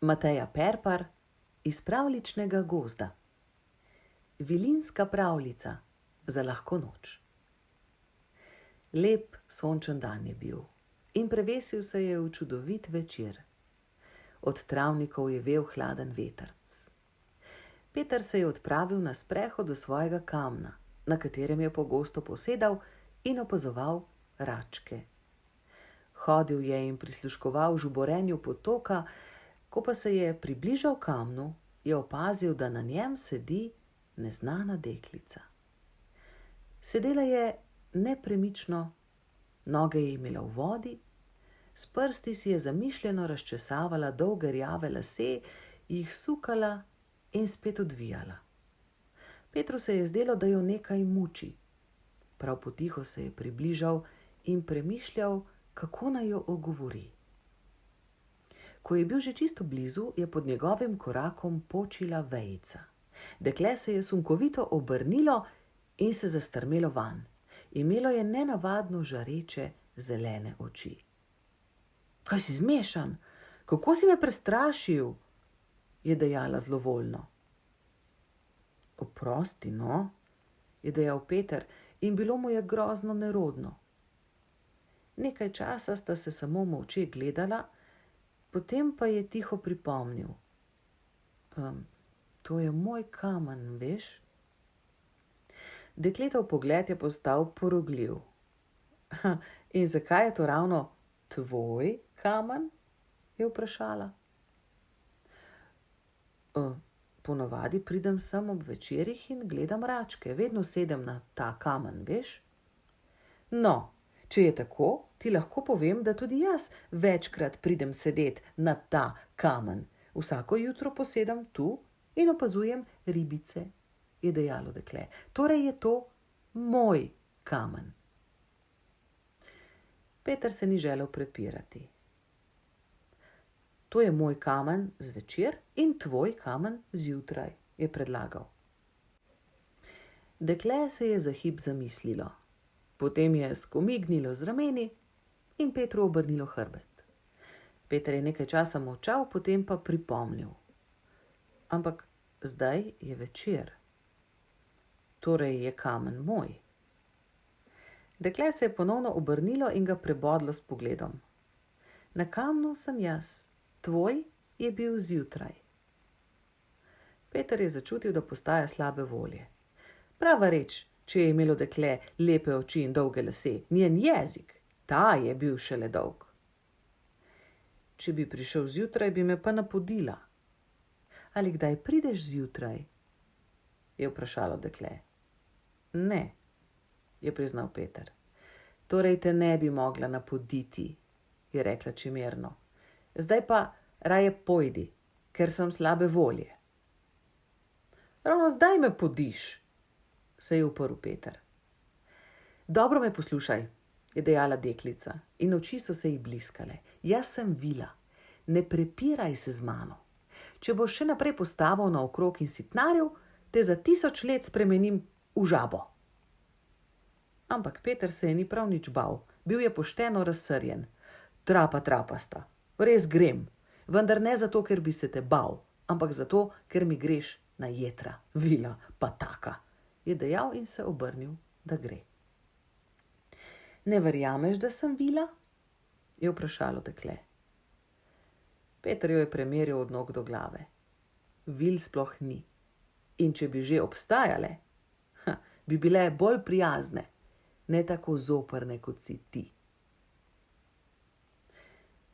Mateja Perpar iz Pravljičnega gozda. Vilinska pravljica za lahko noč. Lep sončen dan je bil in prevesil se je v čudovit večer. Od travnikov je vel hladen vetrc. Peter se je odpravil na sprehod do svojega kamna, na katerem je pogosto posedal in opazoval račke. Hodil je in prisluškoval žuborenju potoka, ko pa se je približal kamnu, je opazil, da na njem sedi neznana deklica. Sedela je nepremično, noge je imela v vodi, s prsti si je zamišljeno razčesavala dolge rjave lase, jih sukala in spet odvijala. Petru se je zdelo, da jo nekaj muči. Prav potiho se je približal in premišljal, kako naj jo ogovori. Ko je bil že čisto blizu, je pod njegovim korakom počila vejica. Dekle se je sunkovito obrnilo in se zastrmelo vanj. Imelo je nenavadno žareče zelene oči. Kaj si zmešan? Kako si me prestrašil? Je dejala zlovoljno. Oprosti, no, je dejal Peter in bilo mu je grozno nerodno. Nekaj časa sta se samo molče gledala, potem pa je tiho pripomnil. To je moj kamen, veš? Dekletov pogled je postal porogljiv. In zakaj je to ravno tvoj kamen? Je vprašala. Ponavadi pridem sem ob večerih in gledam račke, vedno sedem na ta kamen, veš? No, če je tako, ti lahko povem, da tudi jaz večkrat pridem sedet na ta kamen. Vsako jutro posedam tu in opazujem ribice, je dejalo dekle. Torej je to moj kamen. Peter se ni želel prepirati. To je moj kamen zvečer in tvoj kamen zjutraj, je predlagal. Dekle se je za hip zamislilo. Potem je skomignilo z rameni in Petru obrnilo hrbet. Peter je nekaj časa molčal, potem pa pripomnil. Ampak zdaj je večer. Torej je kamen moj. Dekle se je ponovno obrnilo in ga prebodlo s pogledom. Na kamnu sem jaz, tvoj je bil zjutraj. Peter je začutil, da postaja slabe volje. Prava reč, če je imelo dekle lepe oči in dolge lase, njen jezik, ta je bil šele dolg. Če bi prišel zjutraj, bi me pa napodila. Ali kdaj prideš zjutraj? Je vprašalo dekle. Ne, je priznal Peter. Torej te ne bi mogla napoditi, je rekla čemerno. Zdaj pa raje pojdi, ker sem slabe volje. Ravno zdaj me podiš, se je uprl Peter. Dobro me poslušaj, je dejala deklica in oči so se ji bliskale. Jaz sem Vila, ne prepiraj se z mano. Če boš še naprej postavil naokrog in sitnarjev, te za 1000 let spremenim v žabo. Ampak Peter se je ni prav nič bal, bil je pošteno razsrjen. Trapasta, res grem, vendar ne zato, ker bi se te bal, ampak zato, ker mi greš na jetra, Vila pa taka, je dejal in se obrnil, da gre. Ne verjameš, da sem Vila? Je vprašalo dekle. Peter jo je premeril od nog do glave. Vil sploh ni. In če bi že obstajale, bi bile bolj prijazne, ne tako zoprne, kot si ti.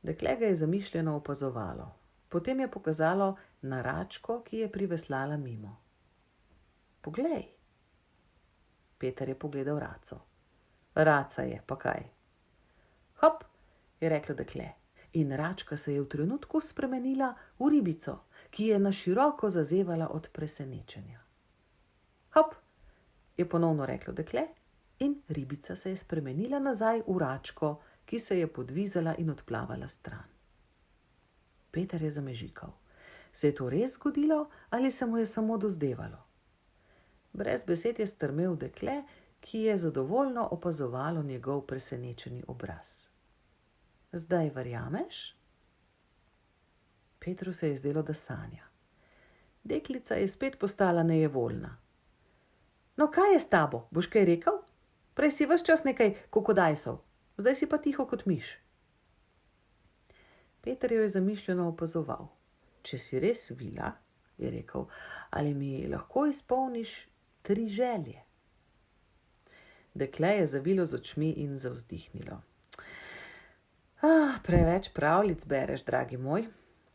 Dekle ga je zamišljeno opazovalo. Potem je pokazalo na račko, ki je priveslala mimo. Poglej. Peter je pogledal raco. Raca je, pa kaj? Hop, je reklo dekle. In račka se je v trenutku spremenila v ribico, ki je na široko zazevala od presenečenja. Hop, je ponovno reklo dekle in ribica se je spremenila nazaj v račko, ki se je podvizala in odplavala stran. Peter je zamežikal. Se je to res zgodilo ali se mu je samo dozdevalo? Brez besed je strmel dekle, ki je zadovoljno opazovalo njegov presenečeni obraz. Zdaj verjameš? Petru se je zdelo, da sanja. Deklica je spet postala nejevoljna. No, kaj je s tabo? Boš kaj rekel? Prej si ves čas nekaj kokodajsov, zdaj si pa tiho kot miš. Peter jo je zamišljeno opazoval. Če si res vila, je rekel, ali mi lahko izpolniš 3 želje? Dekle je zavilo z očmi in zavzdihnilo. Preveč pravljic bereš, dragi moj.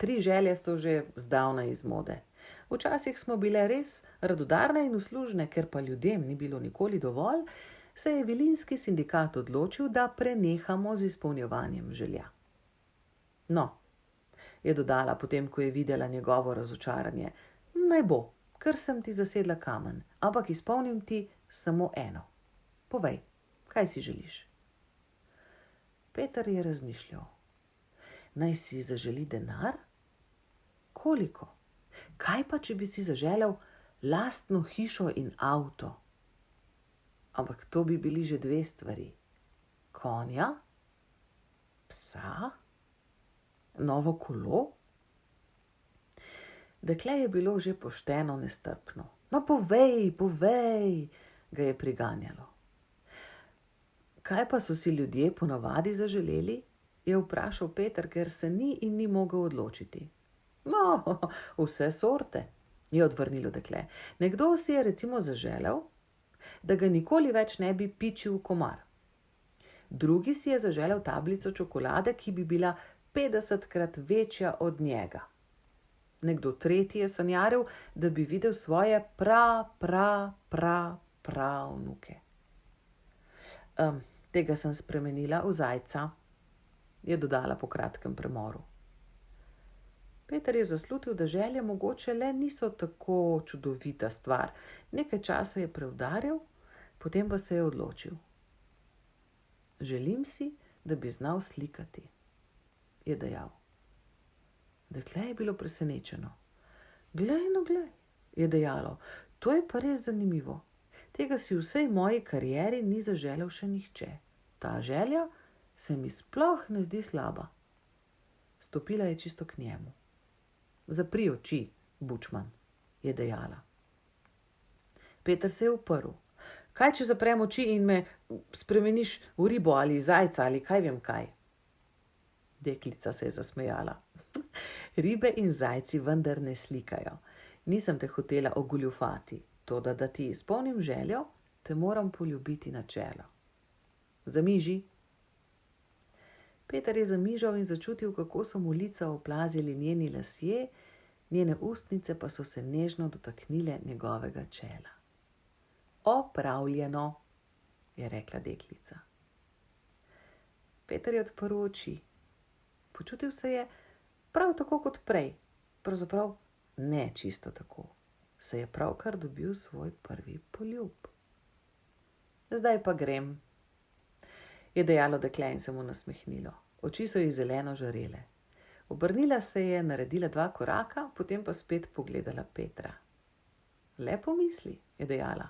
3 želje so že zdavnaj iz mode. Včasih smo bile res radodarne in uslužne, ker pa ljudem ni bilo nikoli dovolj, se je vilinski sindikat odločil, da prenehamo z izpolnjevanjem želja. No, je dodala potem, ko je videla njegovo razočaranje, naj bo, ker sem ti zasedla kamen, ampak izpolnim ti samo eno. Povej, kaj si želiš? Peter je razmišljal. Naj si zaželi denar? Koliko? Kaj pa, če bi si zaželel lastno hišo in avto? Ampak to bi bili že 2 stvari. Konja? Psa? Novo kolo? Dekle je bilo že pošteno nestrpno. No, povej, ga je priganjalo. Kaj pa so si ljudje ponavadi zaželeli? Je vprašal Peter, ker se ni in ni mogel odločiti. No, vse sorte, je odvrnilo dekle. Nekdo si je recimo zaželel, da ga nikoli več ne bi pičil komar. Drugi si je zaželel tablico čokolade, ki bi bila 50krat večja od njega. Nekdo tretji je sanjaril, da bi videl svoje pravnuke. Tega sem spremenila v zajca, je dodala po kratkem premoru. Peter je zaslutil, da želje mogoče le niso tako čudovita stvar. Nekaj časa je preudarjal, potem pa se je odločil. Želim si, da bi znal slikati, je dejal. Dekle je bilo presenečeno. Glej, je dejalo, to je pa res zanimivo. Tega si v vsej moji karieri ni zaželel še nihče. Ta želja se mi sploh ne zdi slaba. Stopila je čisto k njemu. Zapri oči, bučman, je dejala. Peter se je uprl. Kaj, če zaprem oči in me spremeniš v ribo ali zajca ali kaj vem kaj? Deklica se je zasmejala. Ribe in zajci vendar ne slikajo. Nisem te hotela ogoljufati, toda da ti izpolnim željo, te moram poljubiti na čelo. Zamiži. Peter je zamižal in začutil, kako so mu lica oplazili njeni lasje, njene ustnice pa so se nežno dotaknile njegovega čela. Opravljeno, je rekla deklica. Peter je odprl oči. Počutil se je prav tako kot prej, pravzaprav ne čisto tako. Se je pravkar dobil svoj prvi poljub. Zdaj pa grem, je dejalo dekle in se mu nasmehnilo. Oči so jih zeleno žarele. Obrnila se je, naredila 2 koraka, potem pa spet pogledala Petra. Lepo misli, je dejala.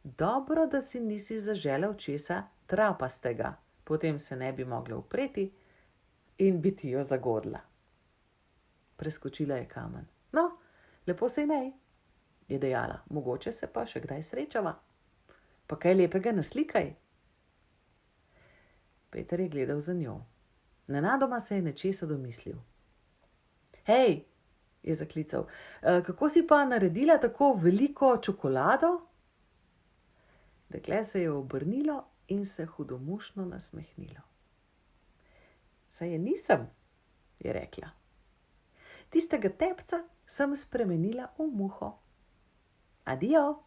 Dobro, da si nisi zaželel česa trapastega, potem se ne bi mogla upreti in bi ti jo zagodla. Preskočila je kamen. No, lepo se imej, je dejala, mogoče se pa še kdaj srečava. Pa kaj lepega naslikaj. Peter je gledal za njo. Nenadoma se je nečesa domislil. Hej, je zaklical, kako si pa naredila tako veliko čokolado? Dekle se je obrnilo in se hudomušno nasmehnilo. Saj je nisem, je rekla. Tistega tepca sem spremenila v muho. Adijo.